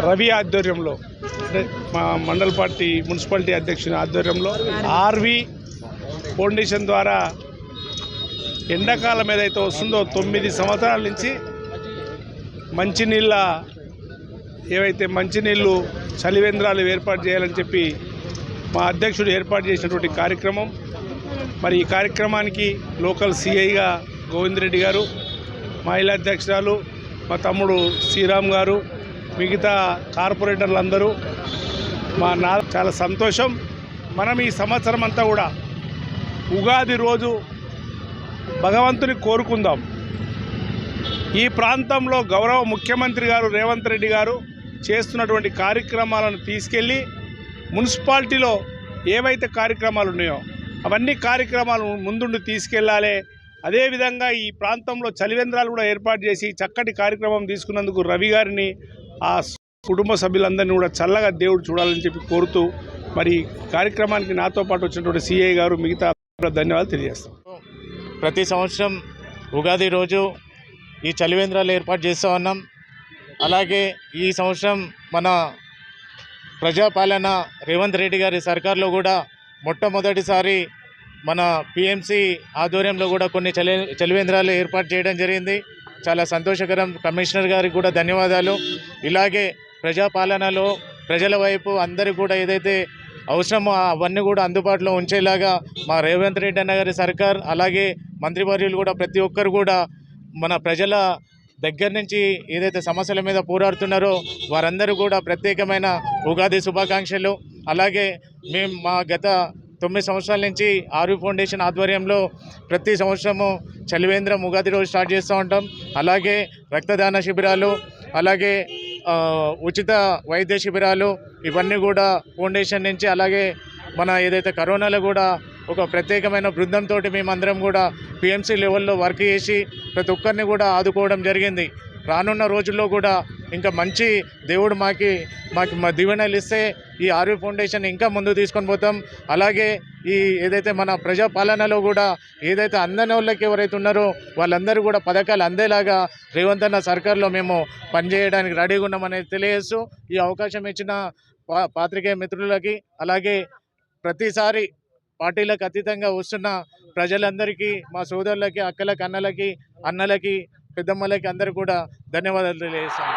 రవి ఆధ్వర్యంలో అంటే మా మండల పార్టీ మున్సిపాలిటీ అధ్యక్షుని ఆధ్వర్యంలో ఆర్వి ఫౌండేషన్ ద్వారా ఎండాకాలం ఏదైతే వస్తుందో 9 సంవత్సరాల నుంచి మంచినీళ్ళు చలివేంద్రాలు ఏర్పాటు చేయాలని చెప్పి మా అధ్యక్షుడు ఏర్పాటు చేసినటువంటి కార్యక్రమం. మరి ఈ కార్యక్రమానికి లోకల్ సిఐగా గోవిందరెడ్డి గారు, మహిళా అధ్యక్షురాలు మా తమ్ముడు శ్రీరామ్ గారు, మిగతా కార్పొరేటర్లందరూ చాలా సంతోషం. మనం ఈ సంవత్సరం అంతా కూడా ఉగాది రోజు భగవంతుని కోరుకుందాం. ఈ ప్రాంతంలో గౌరవ ముఖ్యమంత్రి గారు రేవంత్ రెడ్డి గారు చేస్తున్నటువంటి కార్యక్రమాలను తీసుకెళ్ళి మున్సిపాలిటీలో ఏవైతే కార్యక్రమాలు ఉన్నాయో అవన్నీ కార్యక్రమాలు ముందుండి తీసుకెళ్ళాలి. అదేవిధంగా ఈ ప్రాంతంలో చలివేంద్రాలు కూడా ఏర్పాటు చేసి చక్కటి కార్యక్రమం తీసుకున్నందుకు రవి గారిని ఆ కుటుంబ సభ్యులందరినీ కూడా చల్లగా దేవుడు చూడాలని చెప్పి కోరుతూ మరి కార్యక్రమానికి నాతో పాటు వచ్చినటువంటి సిఐ గారు మిగతా ధన్యవాదాలు తెలియజేస్తాం. ప్రతి సంవత్సరం ఉగాది రోజు ఈ చలివేంద్రాలు ఏర్పాటు చేస్తూ ఉన్నాం. అలాగే ఈ సంవత్సరం మన ప్రజాపాలన రేవంత్ రెడ్డి గారి సర్కార్లో కూడా మొట్టమొదటిసారి మన పిఎంసి ఆధ్వర్యంలో కూడా కొన్ని చలివేంద్రాలు ఏర్పాటు చేయడం జరిగింది. చాలా సంతోషకరం. కమిషనర్ గారికి కూడా ధన్యవాదాలు. ఇలాగే ప్రజాపాలనలో ప్రజల వైపు అందరికీ కూడా ఏదైతే అవసరమో అవన్నీ కూడా అందుబాటులో ఉంచేలాగా మా రేవంత్ రెడ్డి అన్న గారి సర్కార్ అలాగే మంత్రివర్యులు కూడా ప్రతి ఒక్కరు కూడా మన ప్రజల దగ్గర నుంచి ఏదైతే సమస్యల మీద పోరాడుతున్నారో వారందరూ కూడా ప్రత్యేకమైన ఉగాది శుభాకాంక్షలు. అలాగే మేము మా గత 9 సంవత్సరాల నుంచి ఆర్వి ఫౌండేషన్ ఆధ్వర్యంలో ప్రతి సంవత్సరము చలివేంద్రం ఉగాది రోజు స్టార్ట్ చేస్తూ ఉంటాం. అలాగే రక్తదాన శిబిరాలు, అలాగే ఉచిత వైద్య శిబిరాలు ఇవన్నీ కూడా ఫౌండేషన్ నుంచి, అలాగే మన ఏదైతే కరోనాలో కూడా ఒక ప్రత్యేకమైన బృందంతో మేమందరం కూడా పిఎంసి లెవెల్లో వర్క్ చేసి ప్రతి ఒక్కరిని కూడా ఆదుకోవడం జరిగింది. రానున్న రోజుల్లో కూడా ఇంకా మంచి దేవుడు మాకు మా దీవెనలు ఇస్తే ఈ ఆర్వి ఫౌండేషన్ ఇంకా ముందు తీసుకొని పోతాం. అలాగే ఈ ఏదైతే మన ప్రజాపాలనలో కూడా ఏదైతే అందని వాళ్ళకి ఎవరైతే ఉన్నారో వాళ్ళందరూ కూడా పథకాలు అందేలాగా రేవంత్ అన్న సర్కార్లో మేము పనిచేయడానికి రెడీగా ఉన్నామనేది తెలియజేస్తూ ఈ అవకాశం ఇచ్చిన పాత్రికేయ మిత్రులకి, అలాగే ప్రతిసారి పార్టీలకు అతీతంగా వస్తున్న ప్రజలందరికీ, మా సోదరులకి, అక్కలకి, అన్నలకి, పెద్దమ్మలకి అందరూ కూడా ధన్యవాదాలు తెలియజేస్తాను.